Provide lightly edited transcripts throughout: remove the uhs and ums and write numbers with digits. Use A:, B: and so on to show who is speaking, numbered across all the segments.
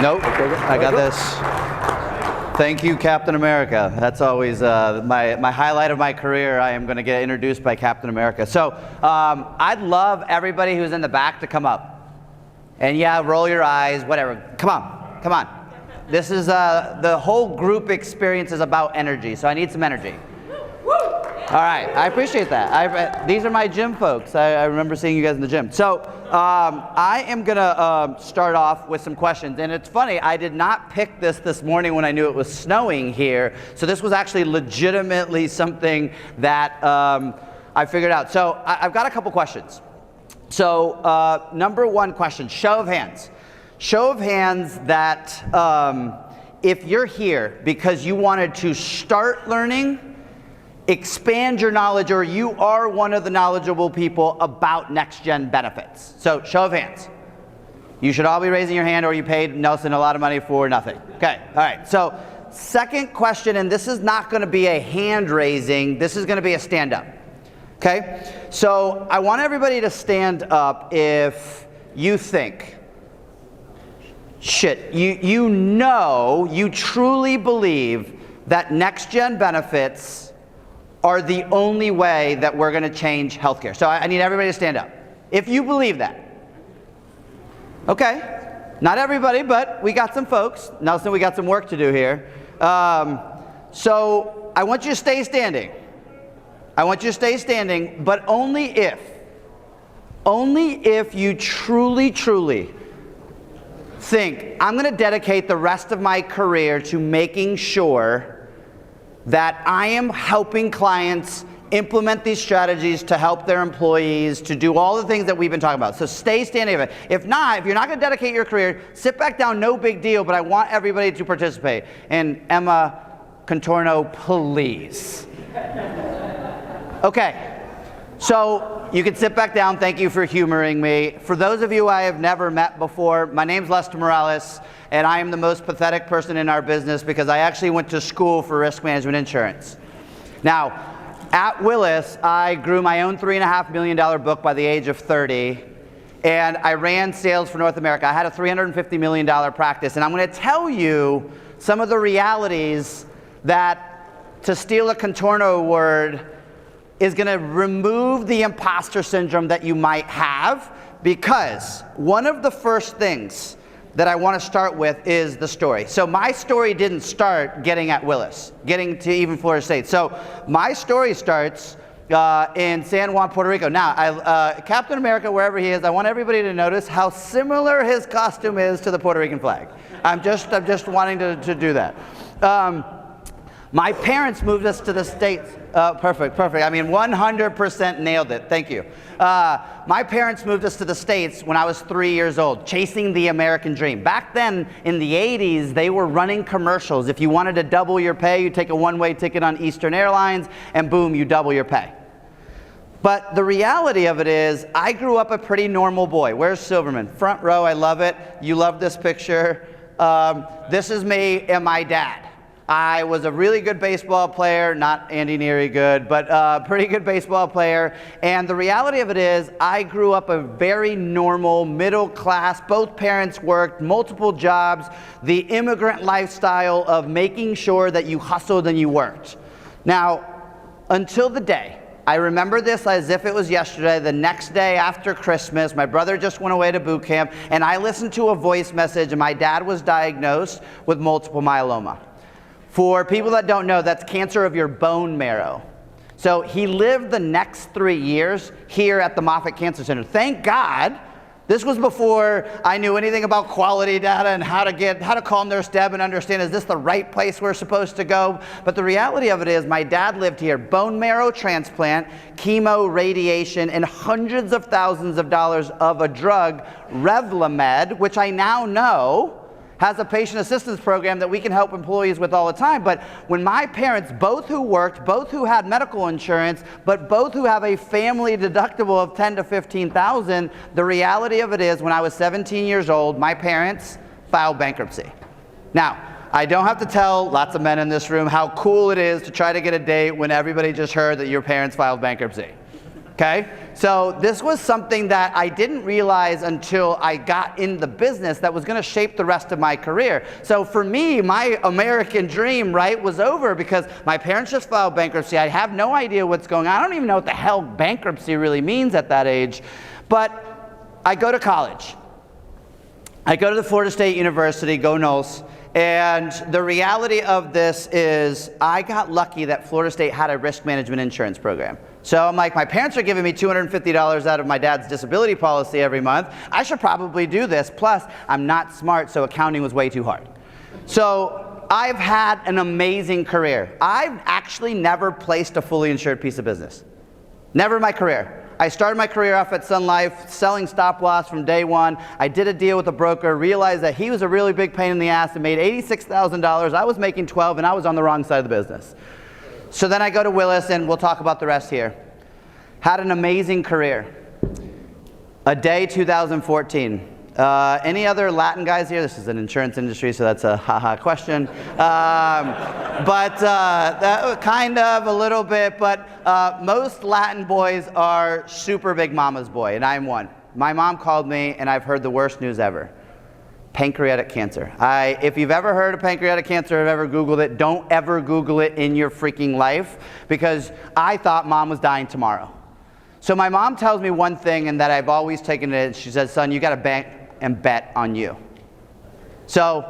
A: Nope, I got this. Thank you, Captain America. That's always my highlight of my career. I am going to get introduced by Captain America. So I'd love everybody who's in the back to come up. And yeah, roll your eyes, whatever. Come on, come on. This is, the whole group experience is about energy, so I need some energy. All right, I appreciate that. These are my gym folks. I remember seeing you guys in the gym. So I am gonna start off with some questions. And it's funny, I did not pick this morning when I knew it was snowing here. So this was actually legitimately something that I figured out. So I've got a couple questions. So number one question, show of hands. Show of hands that if you're here because you wanted to start learning, expand your knowledge, or you are one of the knowledgeable people about NextGen benefits. So show of hands. You should all be raising your hand, or you paid Nelson a lot of money for nothing. Okay, all right. So second question, and this is not going to be a hand raising, this is going to be a stand up. Okay, so I want everybody to stand up if you think, shit, you truly believe that NextGen benefits are the only way that we're going to change healthcare. So I need everybody to stand up. If you believe that. Okay, not everybody, but we got some folks. Nelson, we got some work to do here. So I want you to stay standing. I want you to stay standing, but only if you truly think, I'm going to dedicate the rest of my career to making sure that I am helping clients implement these strategies to help their employees, to do all the things that we've been talking about. So stay standing. If not, if you're not going to dedicate your career, sit back down, no big deal, but I want everybody to participate. And Emma Contorno, please. Okay, so you can sit back down. Thank you for humoring me. For those of you I have never met before, my name's Lester Morales, and I am the most pathetic person in our business because I actually went to school for risk management insurance. Now, at Willis, I grew my own $3.5 million book by the age of 30, and I ran sales for North America. I had a $350 million practice, and I'm going to tell you some of the realities that, to steal a Contorno word, is going to remove the imposter syndrome that you might have, because one of the first things that I want to start with is the story. So my story didn't start getting at Willis, getting to even Florida State. So my story starts in San Juan, Puerto Rico. Now, Captain America, wherever he is, I want everybody to notice how similar his costume is to the Puerto Rican flag. I'm just wanting to do that. My parents moved us to the States. Perfect. I mean, 100% nailed it. Thank you. My parents moved us to the States when I was 3 years old, chasing the American dream. Back then, in the 80s, they were running commercials. If you wanted to double your pay, you take a one-way ticket on Eastern Airlines, and boom, you double your pay. But the reality of it is, I grew up a pretty normal boy. Where's Silverman? Front row, I love it. You love this picture. This is me and my dad. I was a really good baseball player, not Andy Neary good, but pretty good baseball player. And the reality of it is, I grew up a very normal, middle class, both parents worked, multiple jobs, the immigrant lifestyle of making sure that you hustled and you worked. Now, until the day, I remember this as if it was yesterday, the next day after Christmas, my brother just went away to boot camp, and I listened to a voice message, and my dad was diagnosed with multiple myeloma. For people that don't know, that's cancer of your bone marrow. So he lived the next 3 years here at the Moffitt Cancer Center. Thank God. This was before I knew anything about quality data and how to call Nurse Deb and understand, is this the right place we're supposed to go? But the reality of it is, my dad lived here. Bone marrow transplant, chemo, radiation, and hundreds of thousands of dollars of a drug, Revlimid, which I now know has a patient assistance program that we can help employees with all the time. But when my parents, both who worked, both who had medical insurance, but both who have a family deductible of $10,000 to $15,000, the reality of it is, when I was 17 years old, my parents filed bankruptcy. Now, I don't have to tell lots of men in this room how cool it is to try to get a date when everybody just heard that your parents filed bankruptcy. Okay? So this was something that I didn't realize until I got in the business that was going to shape the rest of my career. So for me, my American dream, right, was over because my parents just filed bankruptcy. I have no idea what's going on. I don't even know what the hell bankruptcy really means at that age. But I go to college. I go to the Florida State University, go Noles. And the reality of this is I got lucky that Florida State had a risk management insurance program. So I'm like, my parents are giving me $250 out of my dad's disability policy every month. I should probably do this. Plus, I'm not smart, so accounting was way too hard. So I've had an amazing career. I've actually never placed a fully insured piece of business. Never in my career. I started my career off at Sun Life selling stop loss from day one. I did a deal with a broker, realized that he was a really big pain in the ass and made $86,000. I was making 12 and I was on the wrong side of the business. So then I go to Willis and we'll talk about the rest here. Had an amazing career. A day 2014. Any other Latin guys here? This is an insurance industry, so that's a haha question. But kind of a little bit, but most Latin boys are super big mama's boy, and I'm one. My mom called me, and I've heard the worst news ever. Pancreatic cancer. If you've ever heard of pancreatic cancer, or ever Googled it, don't ever Google it in your freaking life, because I thought mom was dying tomorrow. So my mom tells me one thing, and that I've always taken it, she says, son, you got to bank and bet on you. So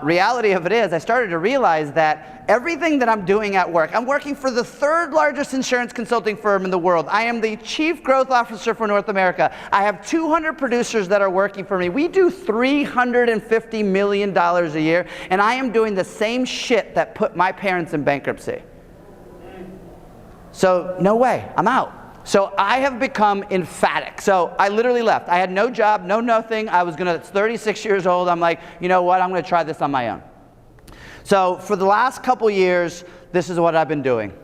A: reality of it is I started to realize that everything that I'm doing at work, I'm working for the 3rd largest insurance consulting firm in the world. I am the chief growth officer for North America. I have 200 producers that are working for me. We do $350 million a year, and I am doing the same shit that put my parents in bankruptcy. So no way, I'm out. So I have become emphatic. So I literally left. I had no job, no nothing. I was 36 years old. I'm like, you know what? I'm going to try this on my own. So for the last couple years, this is what I've been doing.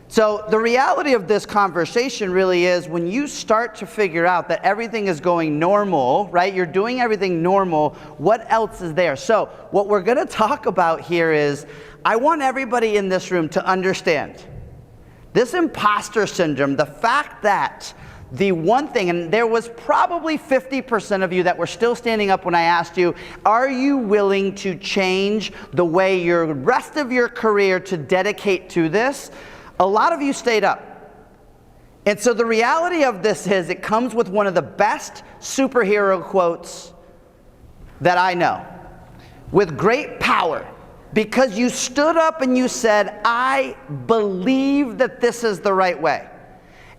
A: So the reality of this conversation really is when you start to figure out that everything is going normal, right? You're doing everything normal. What else is there? So what we're going to talk about here is I want everybody in this room to understand this imposter syndrome, the fact that the one thing, and there was probably 50% of you that were still standing up when I asked you, are you willing to change the way your rest of your career to dedicate to this? A lot of you stayed up. And so the reality of this is it comes with one of the best superhero quotes that I know. With great power. Because you stood up and you said, I believe that this is the right way.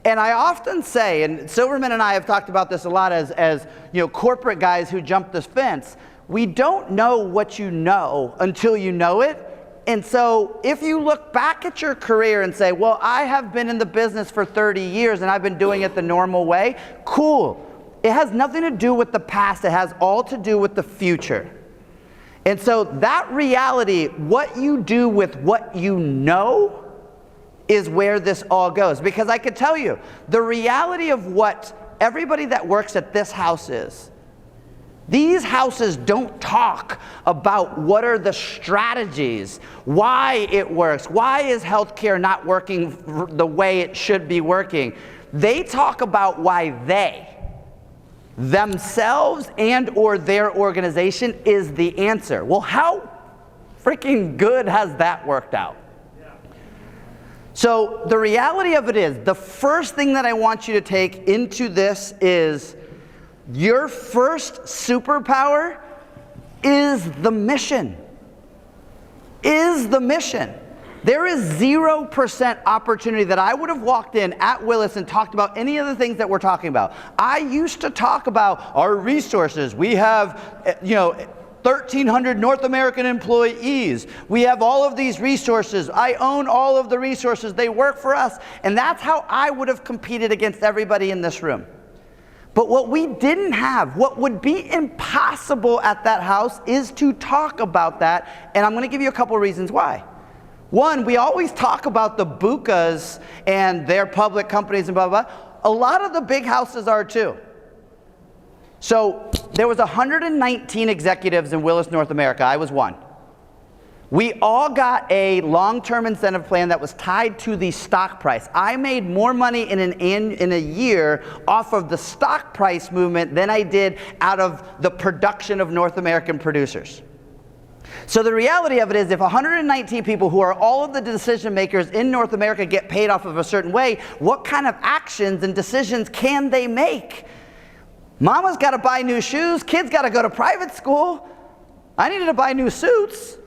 A: And I often say, and Silverman and I have talked about this a lot as corporate guys who jump this fence, we don't know what you know until you know it. And so if you look back at your career and say, well, I have been in the business for 30 years and I've been doing it the normal way, cool. It has nothing to do with the past. It has all to do with the future. And so that reality, what you do with what you know, is where this all goes. Because I could tell you, the reality of what everybody that works at this house is, these houses don't talk about what are the strategies, why it works, why is healthcare not working the way it should be working. They talk about why they, themselves and or their organization is the answer. Well, how freaking good has that worked out? So the reality of it is, the first thing that I want you to take into this is your first superpower is the mission. Is the mission. There is 0% opportunity that I would have walked in at Willis and talked about any of the things that we're talking about. I used to talk about our resources. We have, 1,300 North American employees. We have all of these resources. I own all of the resources. They work for us. And that's how I would have competed against everybody in this room. But what we didn't have, what would be impossible at that house, is to talk about that. And I'm going to give you a couple of reasons why. One, we always talk about the BUCAs and their public companies and blah, blah, blah. A lot of the big houses are too. So there was 119 executives in Willis North America. I was one. We all got a long-term incentive plan that was tied to the stock price. I made more money in a year off of the stock price movement than I did out of the production of North American producers. So the reality of it is, if 119 people who are all of the decision makers in North America get paid off of a certain way, what kind of actions and decisions can they make? Mama's got to buy new shoes, kids got to go to private school. I needed to buy new suits.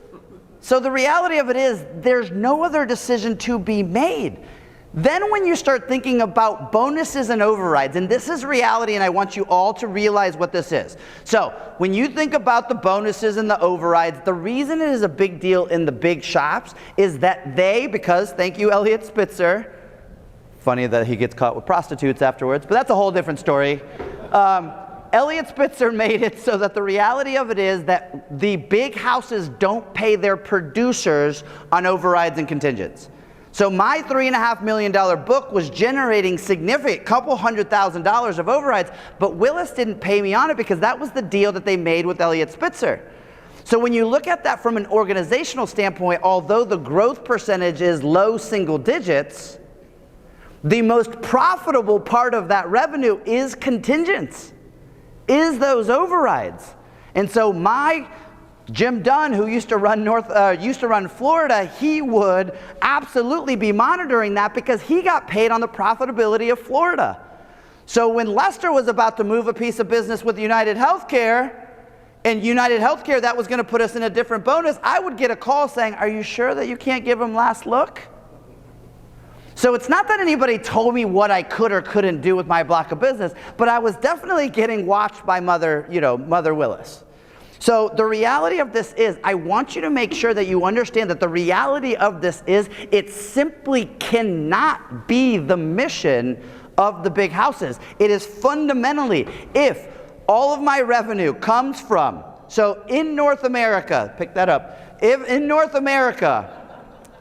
A: So the reality of it is, there's no other decision to be made. Then when you start thinking about bonuses and overrides, and this is reality, and I want you all to realize what this is. So when you think about the bonuses and the overrides, the reason it is a big deal in the big shops is that because, thank you, Elliot Spitzer, funny that he gets caught with prostitutes afterwards, but that's a whole different story. Elliot Spitzer made it so that the reality of it is that the big houses don't pay their producers on overrides and contingents. So my $3.5 million book was generating significant, couple $100,000 of overrides, but Willis didn't pay me on it because that was the deal that they made with Elliot Spitzer. So when you look at that from an organizational standpoint, although the growth percentage is low single digits, the most profitable part of that revenue is contingents, is those overrides. And so my Jim Dunn, who used to run Florida, he would absolutely be monitoring that because he got paid on the profitability of Florida. So when Lester was about to move a piece of business with United Healthcare, and United Healthcare, that was going to put us in a different bonus, I would get a call saying, "Are you sure that you can't give him last look?" So it's not that anybody told me what I could or couldn't do with my block of business, but I was definitely getting watched by Mother Willis. So the reality of this is, I want you to make sure that you understand that the reality of this is, it simply cannot be the mission of the big houses. It is fundamentally, if all of my revenue comes from, so in North America, pick that up, if in North America,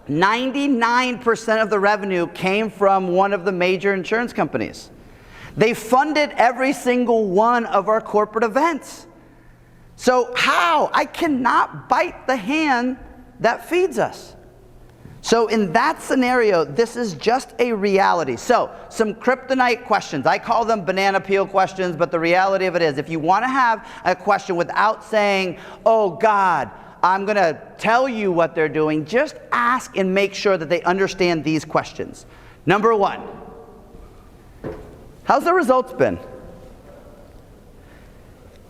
A: 99% of the revenue came from one of the major insurance companies. They funded every single one of our corporate events. So how? I cannot bite the hand that feeds us. So in that scenario, this is just a reality. So some kryptonite questions. I call them banana peel questions, but the reality of it is, if you want to have a question without saying, "Oh God, I'm going to tell you what they're doing," just ask and make sure that they understand these questions. Number one, how's the results been?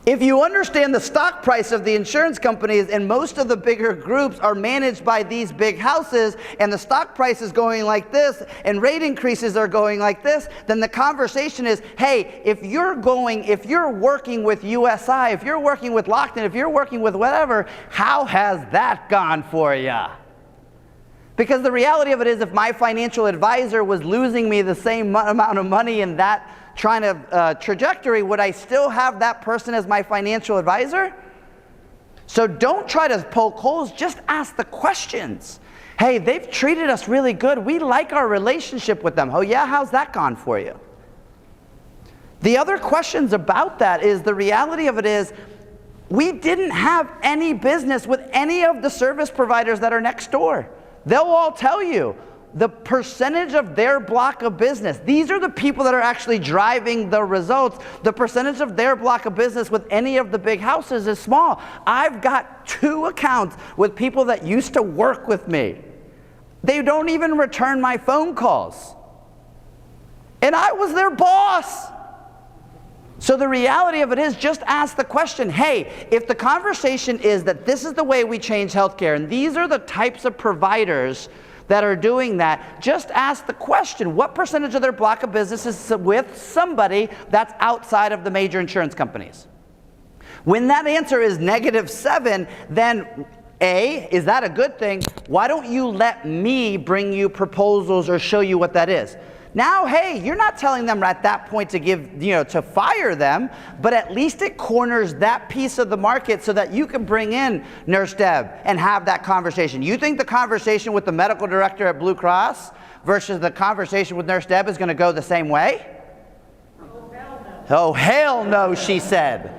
A: If you understand the stock price of the insurance companies, and most of the bigger groups are managed by these big houses, and the stock price is going like this, and rate increases are going like this, then the conversation is, hey, if you're working with USI, if you're working with Lockton, if you're working with whatever, how has that gone for you? Because the reality of it is, if my financial advisor was losing me the same amount of money in that trajectory, would I still have that person as my financial advisor? So don't try to poke holes, just ask the questions. Hey, they've treated us really good. We like our relationship with them. Oh yeah, how's that gone for you? The other questions about that is, the reality of it is, we didn't have any business with any of the service providers that are next door. They'll all tell you the percentage of their block of business. These are the people that are actually driving the results. The percentage of their block of business with any of the big houses is small. I've got 2 accounts with people that used to work with me. They don't even return my phone calls. And I was their boss. So the reality of it is, just ask the question, hey, if the conversation is that this is the way we change healthcare, and these are the types of providers that are doing that, just ask the question, what percentage of their block of business is with somebody that's outside of the major insurance companies? When that answer is -7, then A, is that a good thing? Why don't you let me bring you proposals or show you what that is? Now, hey, you're not telling them at that point to fire them, but at least it corners that piece of the market so that you can bring in Nurse Deb and have that conversation. You think the conversation with the medical director at Blue Cross versus the conversation with Nurse Deb is going to go the same way?
B: Oh, hell no.
A: Oh, hell no, she said.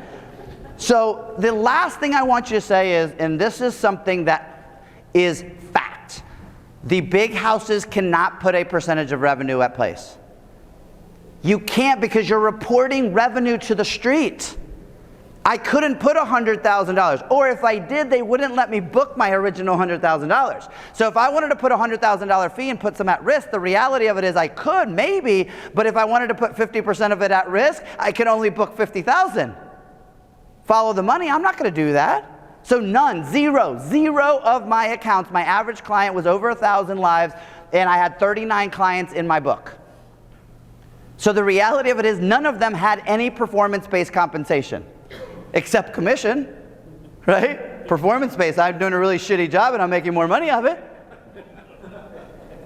A: So the last thing I want you to say is, and this is something that is fact. The big houses cannot put a percentage of revenue at place. You can't, because you're reporting revenue to the street. I couldn't put $100,000, or if I did, they wouldn't let me book my original $100,000. So if I wanted to put a $100,000 fee and put some at risk, the reality of it is I could, maybe, but if I wanted to put 50% of it at risk, I could only book $50,000. Follow the money, I'm not gonna do that. So none, zero of my accounts. My average client was over 1,000 lives, and I had 39 clients in my book. So the reality of it is none of them had any performance-based compensation. Except commission, right? Performance-based, I'm doing a really shitty job and I'm making more money of it.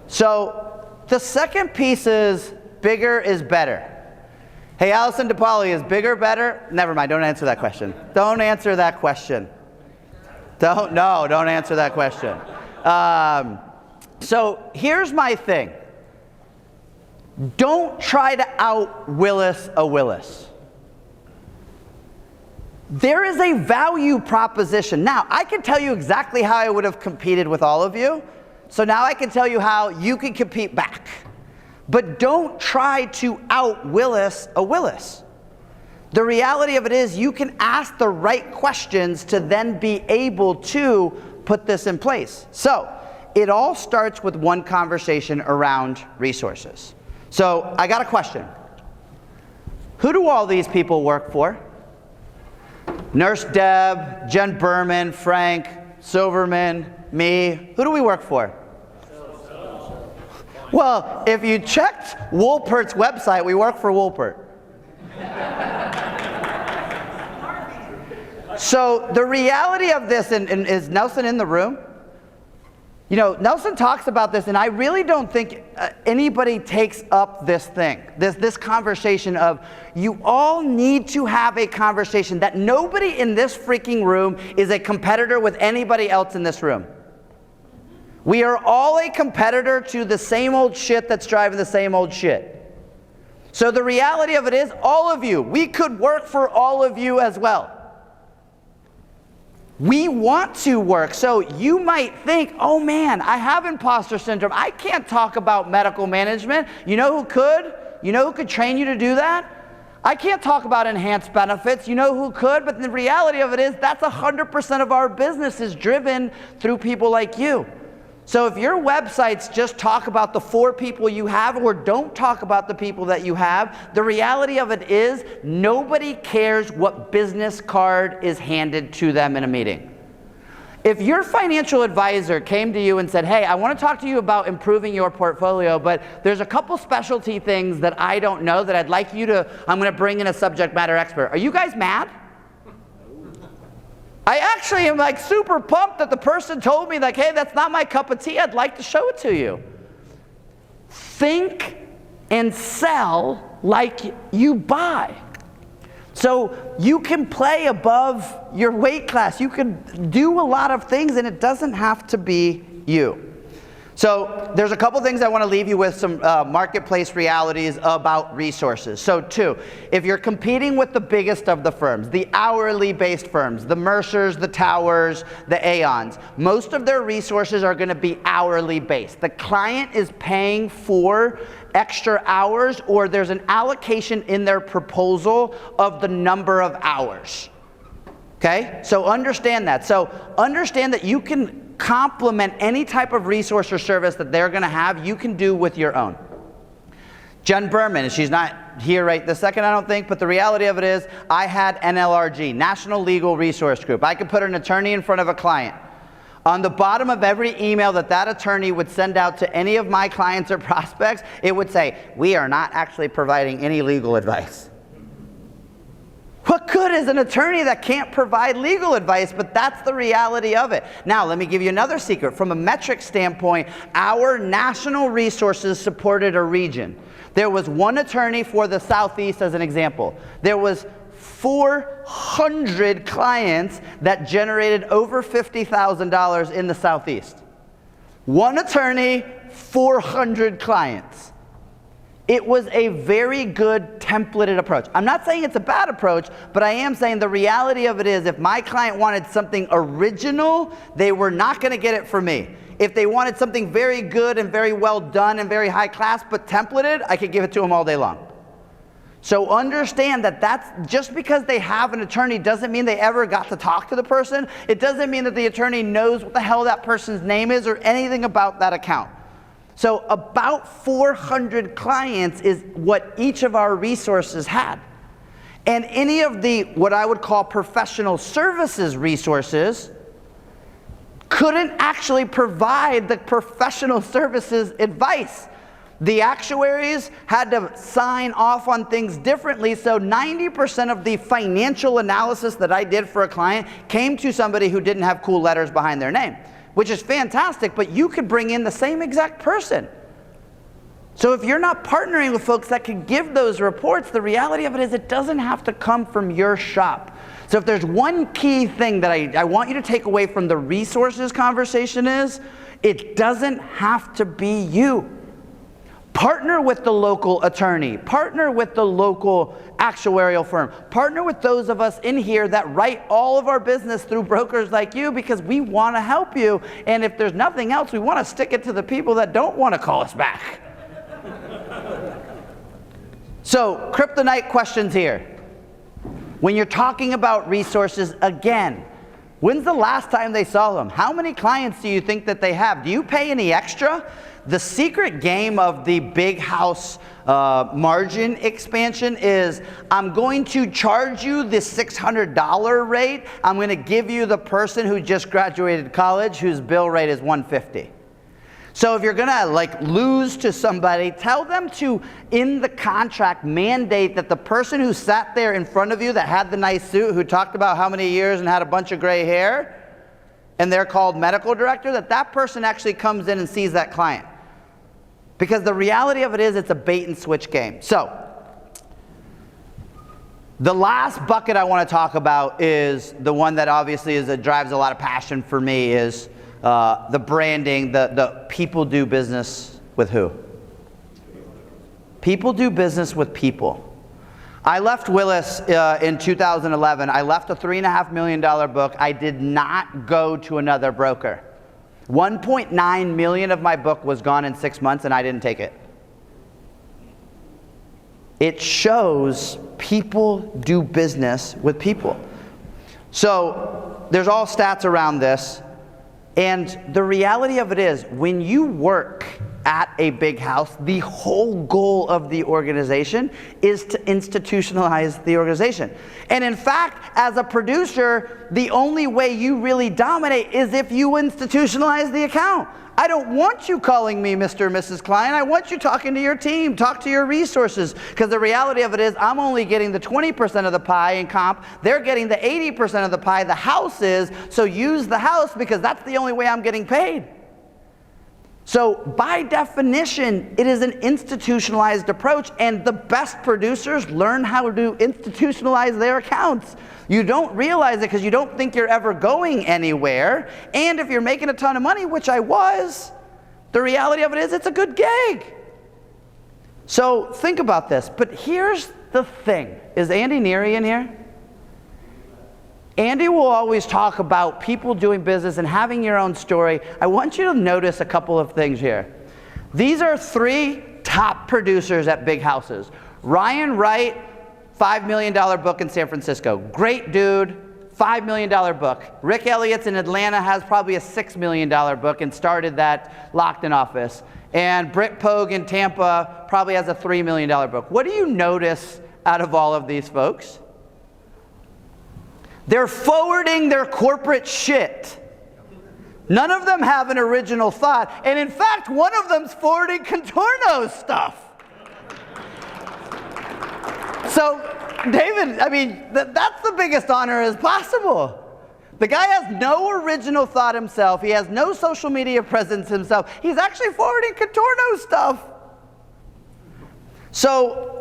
A: So the second piece is bigger is better. Hey, Allison DePauli, is bigger better? Never mind, don't answer that question. Don't answer that question. Don't answer that question. So here's my thing. Don't try to out-Willis a Willis. There is a value proposition. Now, I can tell you exactly how I would have competed with all of you. So now I can tell you how you can compete back. But don't try to out-Willis a Willis. The reality of it is you can ask the right questions to then be able to put this in place. So it all starts with one conversation around resources. So I got a question. Who do all these people work for? Nurse Deb, Jen Berman, Frank, Silverman, me. Who do we work for? Well, if you checked Woolpert's website, we work for Woolpert. So the reality of this, and is Nelson in the room? You know, Nelson talks about this, and I really don't think anybody takes up this thing, this conversation of you all need to have a conversation that nobody in this freaking room is a competitor with anybody else in this room. We are all a competitor to the same old shit that's driving the same old shit. So the reality of it is, all of you, we could work for all of you as well. We want to work. So you might think, oh man, I have imposter syndrome. I can't talk about medical management. You know who could? You know who could train you to do that? I can't talk about enhanced benefits. You know who could? But the reality of it is that's 100% of our business is driven through people like you. So if your websites just talk about the 4 people you have or don't talk about the people that you have, the reality of it is nobody cares what business card is handed to them in a meeting. If your financial advisor came to you and said, hey, I want to talk to you about improving your portfolio, but there's a couple specialty things that I don't know that I'd like you to, I'm going to bring in a subject matter expert. Are you guys mad? I actually am like super pumped that the person told me like, hey, that's not my cup of tea. I'd like to show it to you. Think and sell like you buy. So you can play above your weight class. You can do a lot of things and it doesn't have to be you. So there's a couple things I want to leave you with, some marketplace realities about resources. So 2, if you're competing with the biggest of the firms, the hourly based firms, the Mercers, the Towers, the Aons, most of their resources are going to be hourly based. The client is paying for extra hours, or there's an allocation in their proposal of the number of hours. Okay? So understand that. So understand that you can complement any type of resource or service that they're going to have, you can do with your own. Jen Berman, she's not here right this second, I don't think, but the reality of it is I had NLRG, National Legal Resource Group. I could put an attorney in front of a client. On the bottom of every email that attorney would send out to any of my clients or prospects, it would say, we are not actually providing any legal advice. What good is an attorney that can't provide legal advice? But that's the reality of it. Now, let me give you another secret. From a metric standpoint, our national resources supported a region. There was one attorney for the Southeast, as an example. There was 400 clients that generated over $50,000 in the Southeast. One attorney, 400 clients. It was a very good templated approach. I'm not saying it's a bad approach, but I am saying the reality of it is if my client wanted something original, they were not going to get it from me. If they wanted something very good and very well done and very high class but templated, I could give it to them all day long. So understand that that's just because they have an attorney doesn't mean they ever got to talk to the person. It doesn't mean that the attorney knows what the hell that person's name is or anything about that account. So about 400 clients is what each of our resources had. And any of the, what I would call professional services resources, couldn't actually provide the professional services advice. The actuaries had to sign off on things differently, so 90% of the financial analysis that I did for a client came to somebody who didn't have cool letters behind their name, which is fantastic, but you could bring in the same exact person. So if you're not partnering with folks that can give those reports, the reality of it is it doesn't have to come from your shop. So if there's one key thing that I want you to take away from the resources conversation is, it doesn't have to be you. Partner with the local attorney, partner with the local actuarial firm, partner with those of us in here that write all of our business through brokers like you because we want to help you. And if there's nothing else, we want to stick it to the people that don't want to call us back. So, kryptonite questions here. When you're talking about resources, again, when's the last time they saw them? How many clients do you think that they have? Do you pay any extra? The secret game of the big house margin expansion is I'm going to charge you the $600 rate. I'm going to give you the person who just graduated college whose bill rate is $150. So if you're going to like lose to somebody, tell them to, in the contract, mandate that the person who sat there in front of you that had the nice suit, who talked about how many years and had a bunch of gray hair, and they're called medical director, that person actually comes in and sees that client. Because the reality of it is it's a bait and switch game. So the last bucket I want to talk about is the one that obviously drives a lot of passion for me is the branding, the people do business with who? People do business with people. I left Willis in 2011. I left a $3.5 million book. I did not go to another broker. 1.9 million of my book was gone in 6 months and I didn't take it. It shows people do business with people. So there's all stats around this. And the reality of it is, when you work at a big house, the whole goal of the organization is to institutionalize the organization. And in fact, as a producer, the only way you really dominate is if you institutionalize the account. I don't want you calling me Mr. and Mrs. Klein. I want you talking to your team, talk to your resources. Because the reality of it is I'm only getting the 20% of the pie in comp. They're getting the 80% of the pie the house is. So use the house because that's the only way I'm getting paid. So by definition, it is an institutionalized approach, and the best producers learn how to institutionalize their accounts. You don't realize it because you don't think you're ever going anywhere, and if you're making a ton of money, which I was, the reality of it is it's a good gig. So think about this, but here's the thing. Is Andy Neary in here? Andy will always talk about people doing business and having your own story. I want you to notice a couple of things here. These are 3 top producers at big houses. Ryan Wright, $5 million book in San Francisco. Great dude, $5 million book. Rick Elliott's in Atlanta has probably a $6 million book and started that locked-in office. And Britt Pogue in Tampa probably has a $3 million book. What do you notice out of all of these folks? They're forwarding their corporate shit. None of them have an original thought. And in fact, one of them's forwarding Contorno's stuff. So, David, I mean, that's the biggest honor as possible. The guy has no original thought himself. He has no social media presence himself. He's actually forwarding Contorno's stuff. So,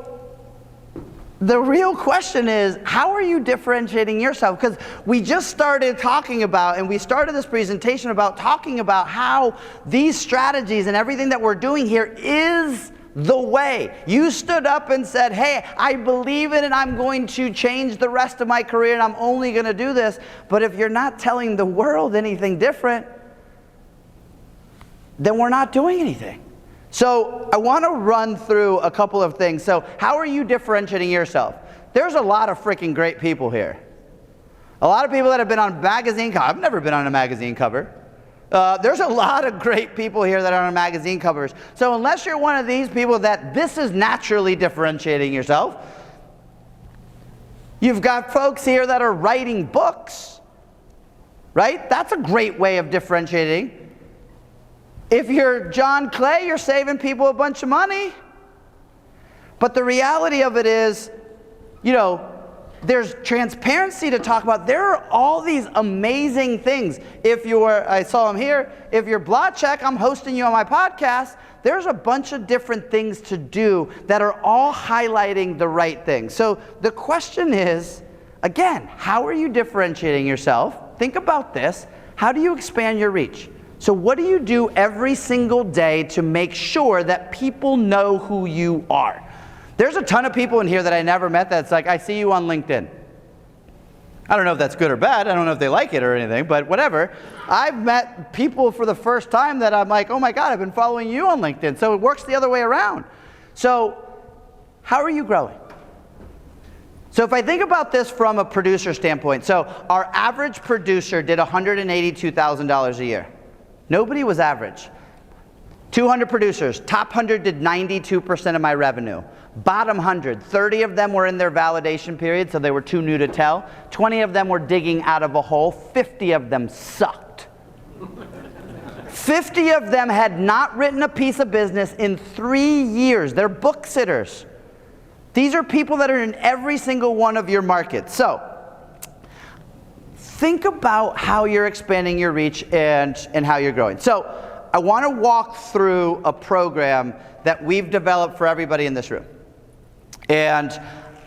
A: the real question is, how are you differentiating yourself? Because we just started talking about, and we started this presentation about talking about how these strategies and everything that we're doing here is the way. You stood up and said, hey, I believe in it, I'm going to change the rest of my career, and I'm only going to do this. But if you're not telling the world anything different, then we're not doing anything. So I want to run through a couple of things. So how are you differentiating yourself? There's a lot of freaking great people here. A lot of people that have been on magazine covers. I've never been on a magazine cover. There's a lot of great people here that are on magazine covers. So unless you're one of these people that this is naturally differentiating yourself, you've got folks here that are writing books, right? That's a great way of differentiating. If you're John Clay, you're saving people a bunch of money. But the reality of it is, you know, there's transparency to talk about. There are all these amazing things. If you're, I saw him here, if you're Blotcheck, I'm hosting you on my podcast. There's a bunch of different things to do that are all highlighting the right thing. So the question is, again, how are you differentiating yourself? Think about this. How do you expand your reach? So what do you do every single day to make sure that people know who you are? There's a ton of people in here that I never met that's like, I see you on LinkedIn. I don't know if that's good or bad. I don't know if they like it or anything, but whatever. I've met people for the first time that I'm like, oh my God, I've been following you on LinkedIn. So it works the other way around. So how are you growing? So if I think about this from a producer standpoint, so our average producer did $182,000 a year. Nobody was average. 200 producers, top 100 did 92% of my revenue. Bottom 100, 30 of them were in their validation period, so they were too new to tell. 20 of them were digging out of a hole. 50 of them sucked. 50 of them had not written a piece of business in 3 years. They're book sitters. These are people that are in every single one of your markets. So think about how you're expanding your reach and how you're growing. So I want to walk through a program that we've developed for everybody in this room. And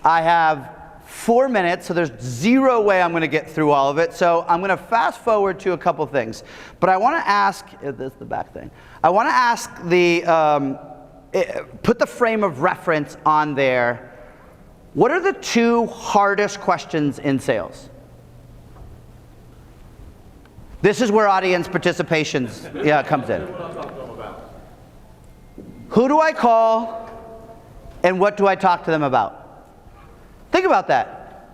A: I have 4 minutes, so there's zero way I'm going to get through all of it. So I'm going to fast forward to a couple things. But I want to ask, this is the back thing. I want to ask put the frame of reference on there. What are the 2 hardest questions in sales? This is where audience participation comes in. Who do I call and what do I talk to them about? Think about that.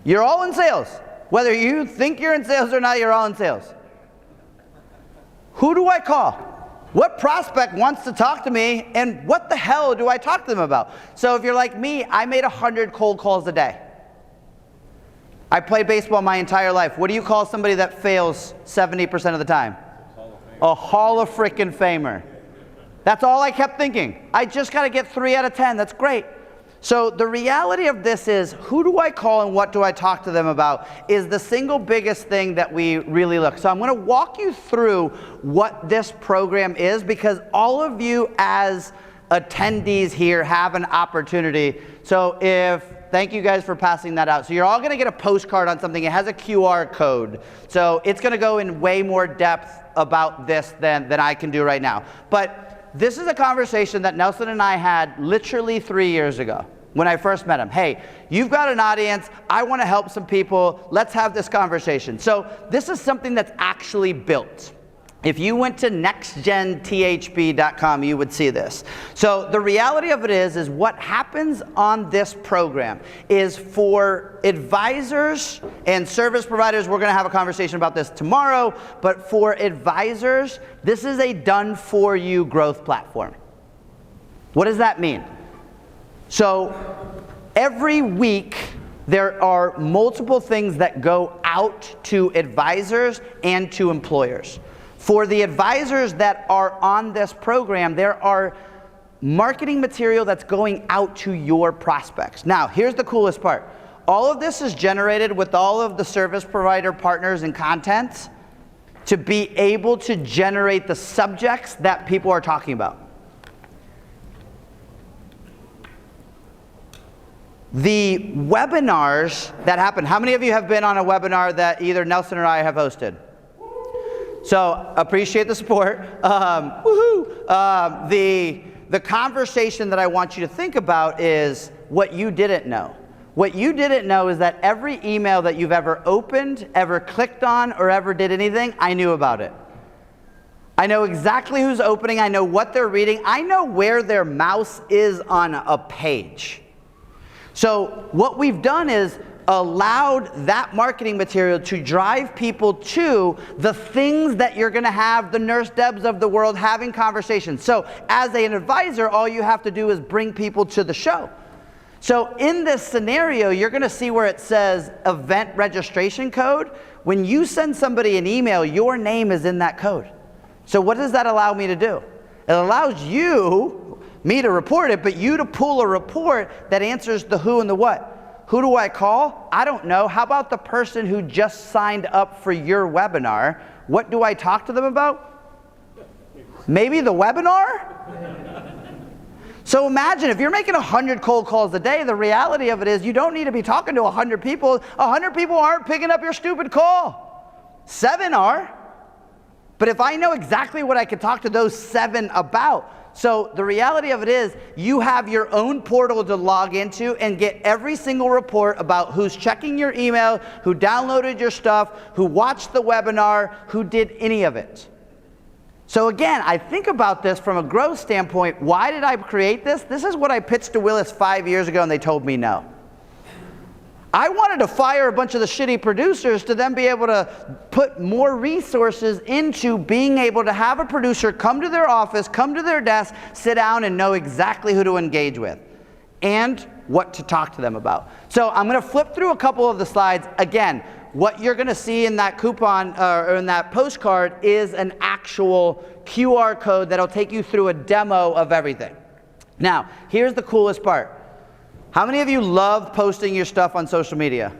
A: You're all in sales. Whether you think you're in sales or not, you're all in sales. Who do I call? What prospect wants to talk to me and what the hell do I talk to them about? So if you're like me, I made 100 cold calls a day. I played baseball my entire life. What do you call somebody that fails 70% of the time? A Hall of frickin' Famer. That's all I kept thinking. I just got to get 3 out of 10. That's great. So the reality of this is, who do I call and what do I talk to them about is the single biggest thing that we really look. So I'm going to walk you through what this program is, because all of you as attendees here have an opportunity. So thank you guys for passing that out. So you're all going to get a postcard on something. It has a QR code. So it's going to go in way more depth about this than I can do right now. But this is a conversation that Nelson and I had literally 3 years ago when I first met him. Hey, you've got an audience. I want to help some people. Let's have this conversation. So this is something that's actually built. If you went to nextgenthb.com, you would see this. So the reality of it is what happens on this program is for advisors and service providers, we're going to have a conversation about this tomorrow, but for advisors, this is a done-for-you growth platform. What does that mean? So every week, there are multiple things that go out to advisors and to employers. For the advisors that are on this program, there are marketing material that's going out to your prospects. Now, here's the coolest part. All of this is generated with all of the service provider partners and content to be able to generate the subjects that people are talking about. The webinars that happen, how many of you have been on a webinar that either Nelson or I have hosted? So appreciate the support. Woohoo! The the conversation that I want you to think about is what you didn't know. What you didn't know is that every email that you've ever opened, ever clicked on, or ever did anything, I knew about it. I know exactly who's opening, I know what they're reading, I know where their mouse is on a page. So what we've done is allowed that marketing material to drive people to the things that you're going to have the Nurse Debs of the world having conversations. So as an advisor, all you have to do is bring people to the show. So in this scenario, you're going to see where it says event registration code. When you send somebody an email, your name is in that code. So what does that allow me to do? It allows me to report it, but you to pull a report that answers the who and the what. Who do I call? I don't know. How about the person who just signed up for your webinar? What do I talk to them about? Maybe the webinar? So imagine if you're making 100 cold calls a day, the reality of it is you don't need to be talking to 100 people. 100 people aren't picking up your stupid call. 7 are. But if I know exactly what I could talk to those 7 about, so the reality of it is you have your own portal to log into and get every single report about who's checking your email, who downloaded your stuff, who watched the webinar, who did any of it. So again, I think about this from a growth standpoint. Why did I create this? This is what I pitched to Willis 5 years ago and they told me no. I wanted to fire a bunch of the shitty producers to then be able to put more resources into being able to have a producer come to their office, come to their desk, sit down and know exactly who to engage with and what to talk to them about. So I'm going to flip through a couple of the slides. Again, what you're going to see in that coupon or in that postcard is an actual QR code that'll take you through a demo of everything. Now, here's the coolest part. How many of you love posting your stuff on social media?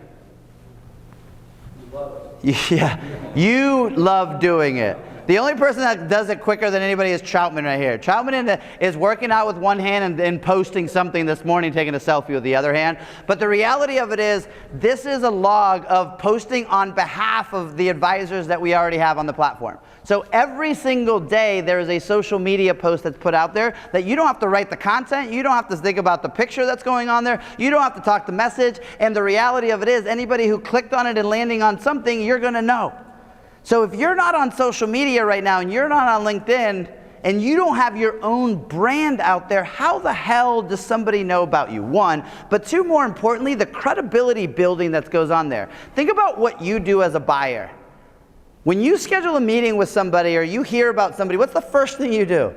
A: Yeah, you love doing it. The only person that does it quicker than anybody is Troutman right here. Troutman is working out with one hand and then posting something this morning, taking a selfie with the other hand. But the reality of it is, this is a log of posting on behalf of the advisors that we already have on the platform. So every single day there is a social media post that's put out there that you don't have to write the content, you don't have to think about the picture that's going on there, you don't have to talk the message, and the reality of it is anybody who clicked on it and landing on something, you're going to know. So if you're not on social media right now and you're not on LinkedIn and you don't have your own brand out there, how the hell does somebody know about you? 1, but 2, more importantly, the credibility building that goes on there. Think about what you do as a buyer. When you schedule a meeting with somebody or you hear about somebody, what's the first thing you do?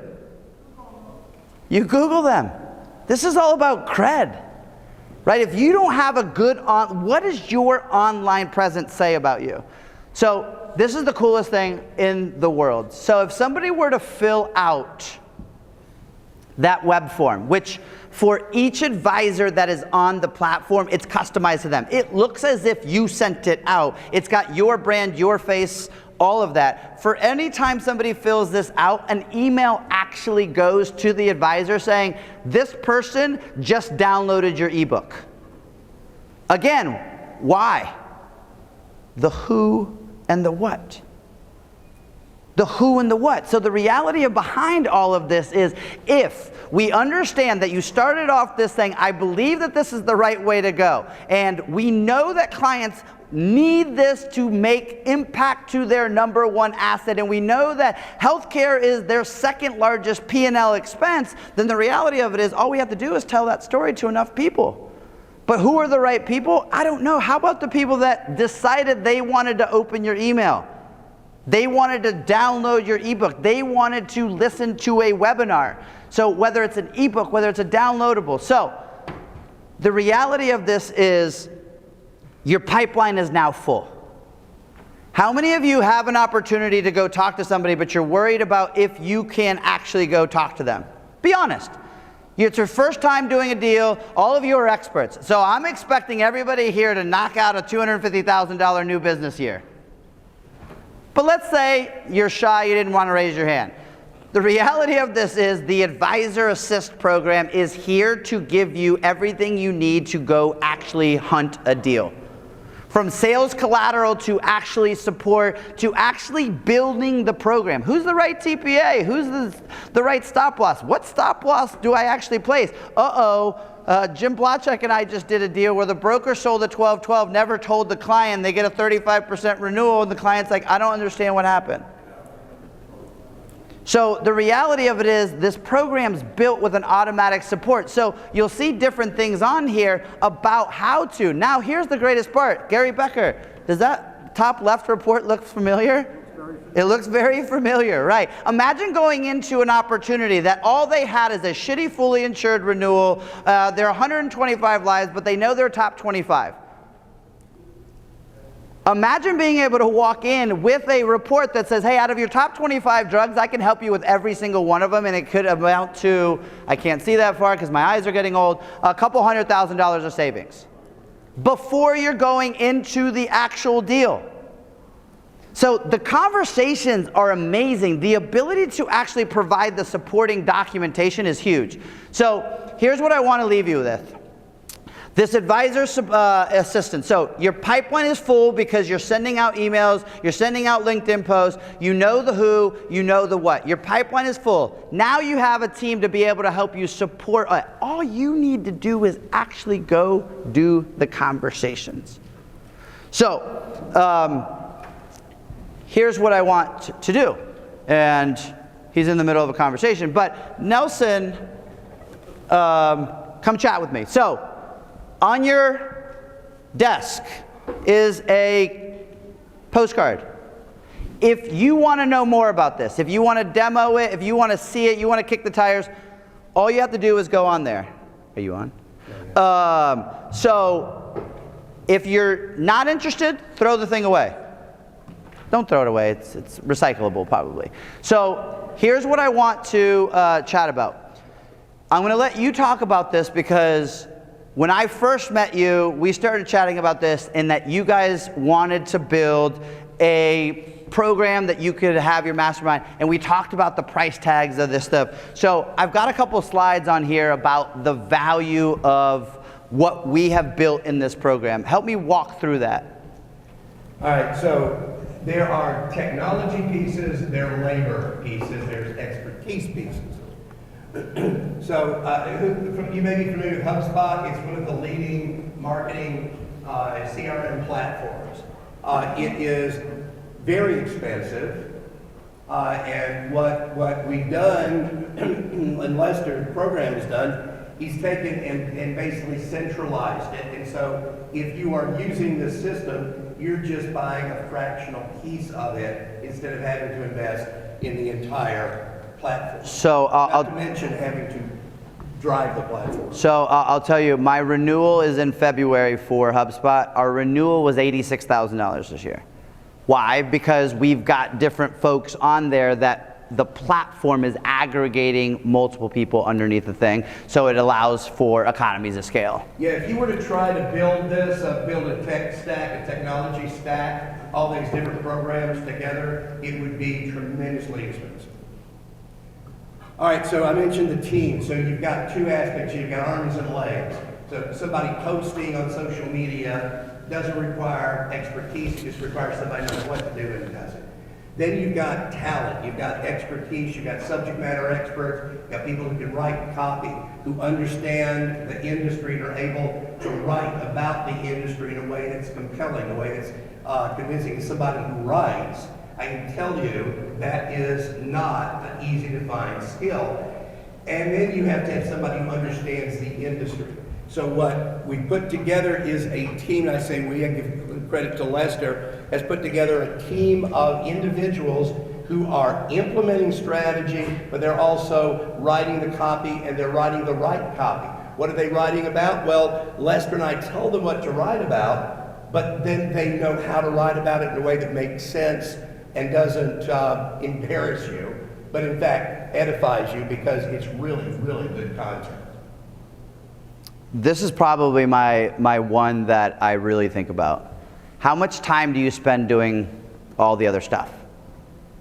A: You Google them. This is all about cred, right? If you don't have a good what does your online presence say about you? So this is the coolest thing in the world. So if somebody were to fill out that web form, which for each advisor that is on the platform, it's customized to them. It looks as if you sent it out. It's got your brand, your face, all of that. For any time somebody fills this out, an email actually goes to the advisor saying, this person just downloaded your ebook. Again, why? The who and the what. The who and the what. So the reality of behind all of this is, if we understand that you started off this saying, I believe that this is the right way to go, and we know that clients need this to make impact to their number 1 asset, and we know that healthcare is their 2nd largest P&L expense, then the reality of it is all we have to do is tell that story to enough people. But who are the right people? I don't know. How about the people that decided they wanted to open your email? They wanted to download your ebook. They wanted to listen to a webinar. So whether it's an ebook, whether it's a downloadable. So the reality of this is your pipeline is now full. How many of you have an opportunity to go talk to somebody, but you're worried about if you can actually go talk to them? Be honest. It's your first time doing a deal. All of you are experts. So I'm expecting everybody here to knock out a $250,000 new business year. But let's say you're shy, you didn't want to raise your hand. The reality of this is the Advisor Assist program is here to give you everything you need to go actually hunt a deal. From sales collateral to actually support to actually building the program. Who's the right TPA? Who's the right stop loss. What stop loss do I actually place? Jim Blachek and I just did a deal where the broker sold a 12-12, never told the client, they get a 35% renewal, and the client's like, I don't understand what happened. So the reality of it is this program's built with an automatic support. So you'll see different things on here about how to. Now here's the greatest part. Gary Becker, does that top left report look familiar? It looks very familiar, right? Imagine going into an opportunity that all they had is a shitty fully insured renewal. There are 125 lives, but they know they're top 25. Imagine being able to walk in with a report that says, hey, out of your top 25 drugs, I can help you with every single one of them, and it could amount to, I can't see that far because my eyes are getting old, a couple $100,000 of savings before you're going into the actual deal. So the conversations are amazing. The ability to actually provide the supporting documentation is huge. So here's what I want to leave you with. This advisor assistant. So your pipeline is full because you're sending out emails, you're sending out LinkedIn posts, you know the who, you know the what. Your pipeline is full. Now you have a team to be able to help you support. All you need to do is actually go do the conversations. So here's what I want to do. And he's in the middle of a conversation. But Nelson, come chat with me. So on your desk is a postcard. If you want to know more about this, if you want to demo it, if you want to see it, you want to kick the tires, all you have to do is go on there. Are you on? So if you're not interested, throw the thing away. Don't throw it away. It's recyclable probably. So here's what I want to chat about. I'm going to let you talk about this because when I first met you, we started chatting about this and that you guys wanted to build a program that you could have your mastermind, and we talked about the price tags of this stuff. So I've got a couple slides on here about the value of what we have built in this program. Help me walk through that.
C: All right, so there are technology pieces, there are labor pieces, there's expertise pieces. So you may be familiar with HubSpot. It's one of the leading marketing CRM platforms. It is very expensive, and what we've done, and Lester's program has done, he's taken and basically centralized it. And so if you are using this system, you're just buying a fractional piece of it instead of having to invest in the entire platform.
A: So
C: not to mention having to drive the platform.
A: So I'll tell you, my renewal is in February for HubSpot. Our renewal was $86,000 this year. Why? Because we've got different folks on there that the platform is aggregating multiple people underneath the thing, so it allows for economies of scale.
C: Yeah, if you were to try to build this, build a tech stack, a technology stack, all these different programs together, it would be tremendously expensive. All right, so I mentioned the team. So you've got two aspects. You've got arms and legs. So somebody posting on social media doesn't require expertise. It just requires somebody knows what to do and does it. Then you've got talent. You've got expertise. You've got subject matter experts. You've got people who can write copy, who understand the industry and are able to write about the industry in a way that's compelling, a way that's convincing. Somebody who writes, I can tell you that is not an easy to find skill. And then you have to have somebody who understands the industry. So what we put together is a team, and I say we, I give credit to Lester, has put together a team of individuals who are implementing strategy, but they're also writing the copy, and they're writing the right copy. What are they writing about? Well, Lester and I tell them what to write about, but then they know how to write about it in a way that makes sense and doesn't embarrass you, but in fact edifies you because it's really, really good content.
A: This is probably my one that I really think about. How much time do you spend doing all the other stuff?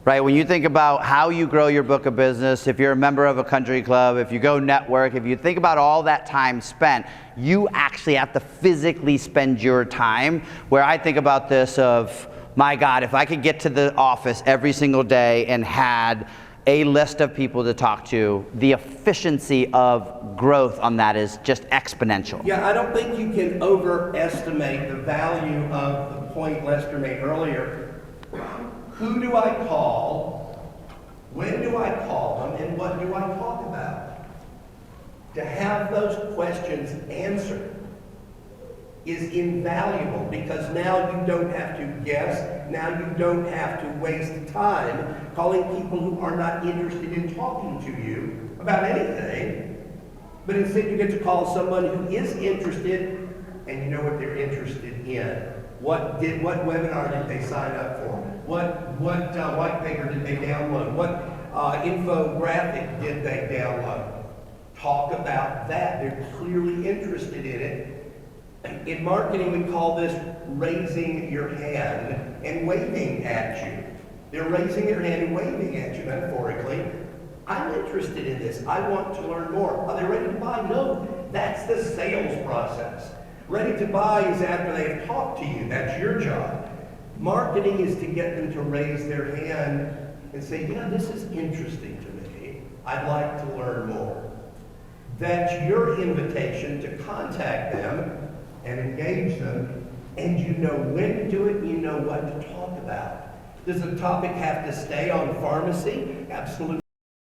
A: Right, when you think about how you grow your book of business, if you're a member of a country club, if you go network, if you think about all that time spent, you actually have to physically spend your time. Where I think about this of, my God, if I could get to the office every single day and had a list of people to talk to, the efficiency of growth on that is just exponential.
C: Yeah, I don't think you can overestimate the value of the point Lester made earlier. Who do I call? When do I call them? And what do I talk about? To have those questions answered is invaluable, because now you don't have to guess, now you don't have to waste time calling people who are not interested in talking to you about anything, but instead you get to call someone who is interested, and you know what they're interested in. What webinar did they sign up for? What white paper did they download? What infographic did they download? Talk about that. They're clearly interested in it. In marketing, we call this raising your hand and waving at you. They're raising their hand and waving at you, metaphorically. I'm interested in this. I want to learn more. Are they ready to buy? No. That's the sales process. Ready to buy is after they've talked to you. That's your job. Marketing is to get them to raise their hand and say, yeah, this is interesting to me. I'd like to learn more. That's your invitation to contact them and engage them, and you know when to do it, and you know what to talk about. Does the topic have to stay on pharmacy? Absolutely.